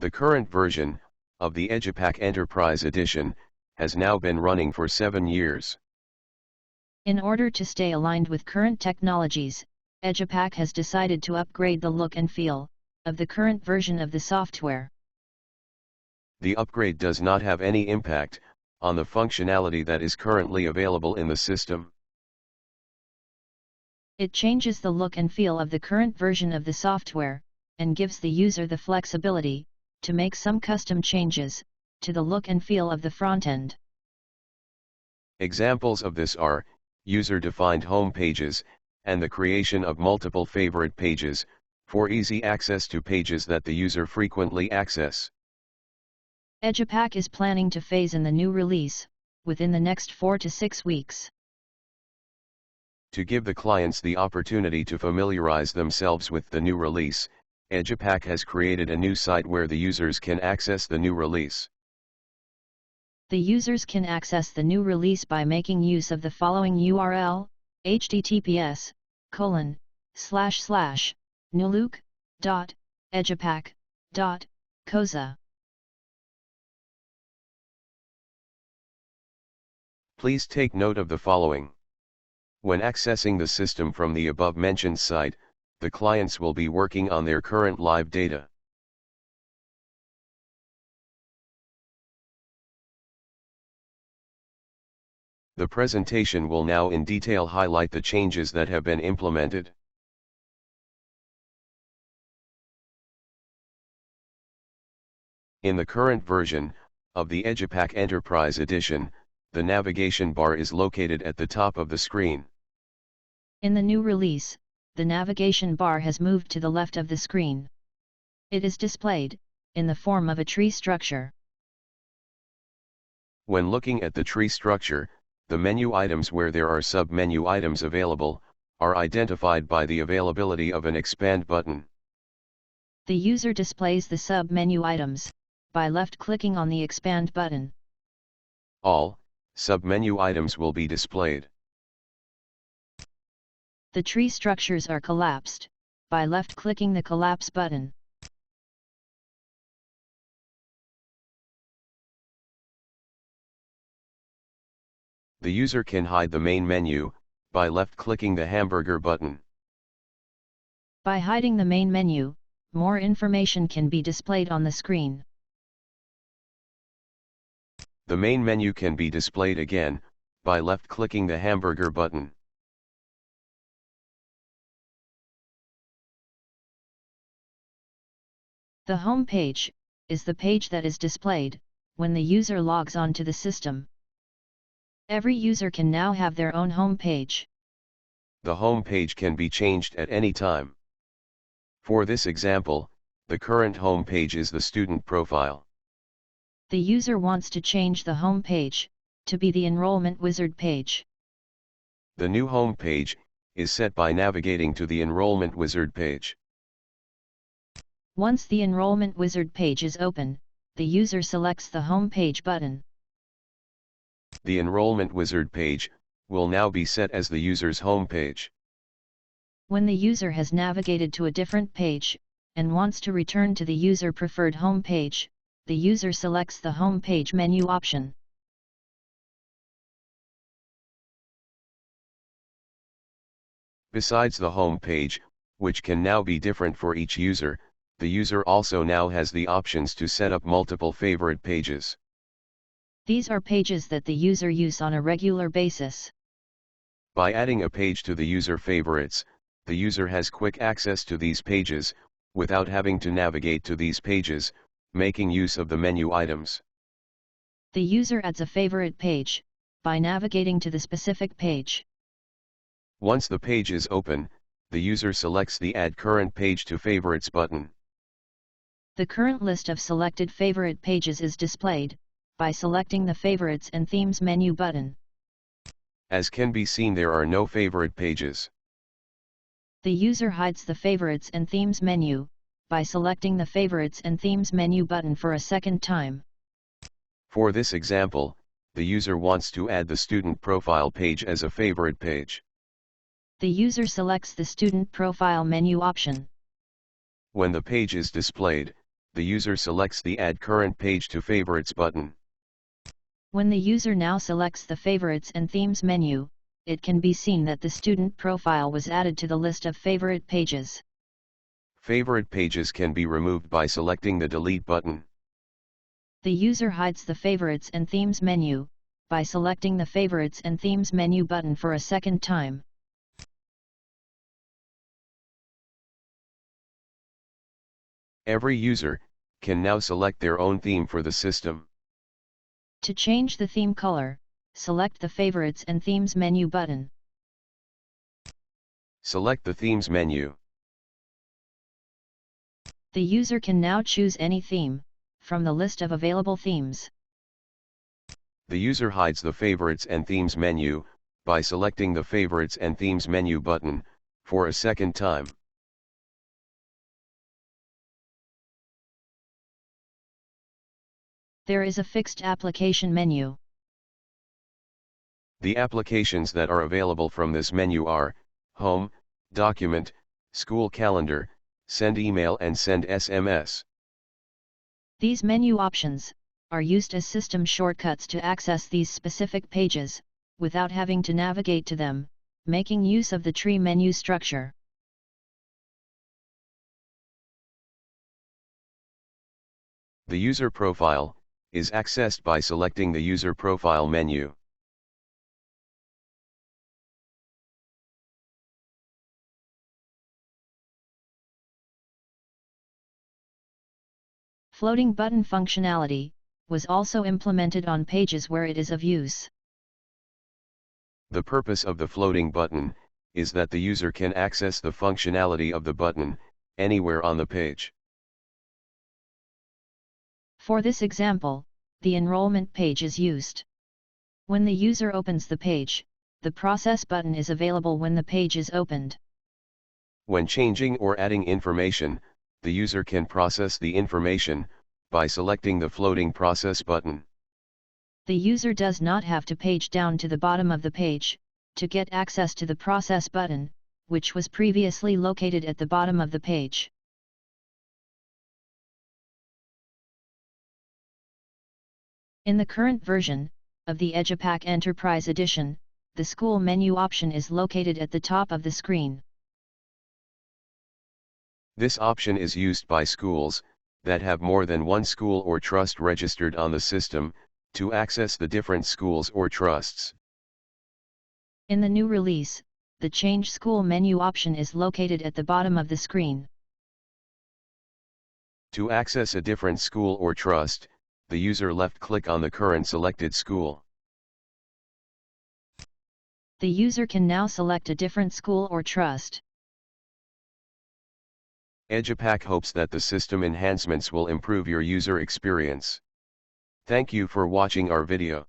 The current version of the Edupac Enterprise Edition has now been running for 7 years. In order to stay aligned with current technologies, Edupac has decided to upgrade the look and feel of the current version of the software. The upgrade does not have any impact on the functionality that is currently available in the system. It changes the look and feel of the current version of the software, and gives the user the flexibility to make some custom changes to the look and feel of the front end. Examples of this are user-defined home pages and the creation of multiple favorite pages for easy access to pages that the user frequently access. Edupac is planning to phase in the new release within the next 4 to 6 weeks. To give the clients the opportunity to familiarize themselves with the new release, Edupac has created a new site where the users can access the new release. The users can access the new release by making use of the following URL: https://nuluk.edupac.coza. Please take note of the following. When accessing the system from the above-mentioned site, the clients will be working on their current live data. The presentation will now in detail highlight the changes that have been implemented. In the current version of the Edupac Enterprise Edition, the navigation bar is located at the top of the screen. In the new release, the navigation bar has moved to the left of the screen. It is displayed in the form of a tree structure. When looking at the tree structure, the menu items where there are sub-menu items available are identified by the availability of an expand button. The user displays the sub-menu items by left-clicking on the expand button. All sub-menu items will be displayed. The tree structures are collapsed by left-clicking the collapse button. The user can hide the main menu by left-clicking the hamburger button. By hiding the main menu, more information can be displayed on the screen. The main menu can be displayed again by left-clicking the hamburger button. The home page is the page that is displayed when the user logs on to the system. Every user can now have their own home page. The home page can be changed at any time. For this example, the current home page is the student profile. The user wants to change the home page to be the enrollment wizard page. The new home page is set by navigating to the enrollment wizard page. Once the enrollment wizard page is open, the user selects the home page button. The enrollment wizard page will now be set as the user's home page. When the user has navigated to a different page and wants to return to the user preferred home page, the user selects the home page menu option. Besides the home page, which can now be different for each user, the user also now has the options to set up multiple favorite pages. These are pages that the user uses on a regular basis. By adding a page to the user favorites, the user has quick access to these pages, without having to navigate to these pages, making use of the menu items. The user adds a favorite page by navigating to the specific page. Once the page is open, the user selects the Add Current Page to Favorites button. The current list of selected favorite pages is displayed by selecting the Favorites and Themes menu button. As can be seen, there are no favorite pages. The user hides the Favorites and Themes menu by selecting the Favorites and Themes menu button for a second time. For this example, the user wants to add the student profile page as a favorite page. The user selects the Student Profile menu option. When the page is displayed, the user selects the Add Current Page to Favorites button. When the user now selects the Favorites and Themes menu, it can be seen that the student profile was added to the list of favorite pages. Favorite pages can be removed by selecting the Delete button. The user hides the Favorites and Themes menu by selecting the Favorites and Themes menu button for a second time. Every user can now select their own theme for the system. To change the theme color, select the Favorites and Themes menu button. Select the Themes menu. The user can now choose any theme from the list of available themes. The user hides the Favorites and Themes menu by selecting the Favorites and Themes menu button for a second time. There is a fixed application menu. The applications that are available from this menu are Home, Document, School Calendar, Send Email and Send SMS. These menu options are used as system shortcuts to access these specific pages, without having to navigate to them, making use of the tree menu structure. The user profile is accessed by selecting the User Profile menu. Floating button functionality was also implemented on pages where it is of use. The purpose of the floating button is that the user can access the functionality of the button anywhere on the page. For this example, the enrollment page is used. When the user opens the page, the process button is available when the page is opened. When changing or adding information, the user can process the information by selecting the floating process button. The user does not have to page down to the bottom of the page to get access to the process button, which was previously located at the bottom of the page. In the current version of the Edupac Enterprise Edition, the school menu option is located at the top of the screen. This option is used by schools that have more than one school or trust registered on the system to access the different schools or trusts. In the new release, the Change School menu option is located at the bottom of the screen. To access a different school or trust, the user left-click on the current selected school. The user can now select a different school or trust. Edupac hopes that the system enhancements will improve your user experience. Thank you for watching our video.